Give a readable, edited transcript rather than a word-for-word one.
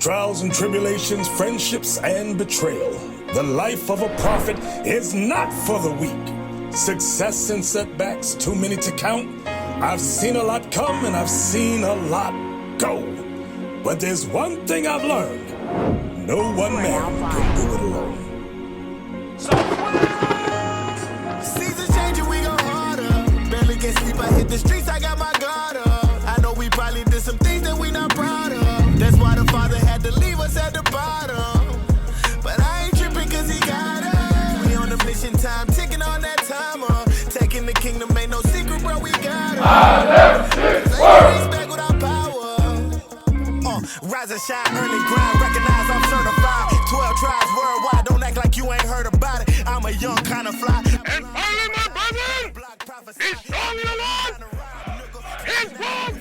Trials and tribulations, friendships and betrayal. The life of a prophet is not for the weak. Success and setbacks, too many to count. I've seen a lot come and I've seen a lot go. But there's one thing I've learned. No one man can do it alone. Seasons changing, we go harder. Barely can sleep, I hit the streets, I got my guard up. I know we probably did some things that we not proud of. That's why the father had to leave us at the bottom. But I ain't tripping cause he got us. We on a mission, time ticking on that timer. Taking the kingdom ain't no secret, bro, we got us. Back with our power. Rise and shine, early grind, recognize I'm certified. 12 tribes worldwide, don't act like you ain't heard about it. I'm a young kind of fly. And finally, my brother, it's strong in the Lord. It's strong.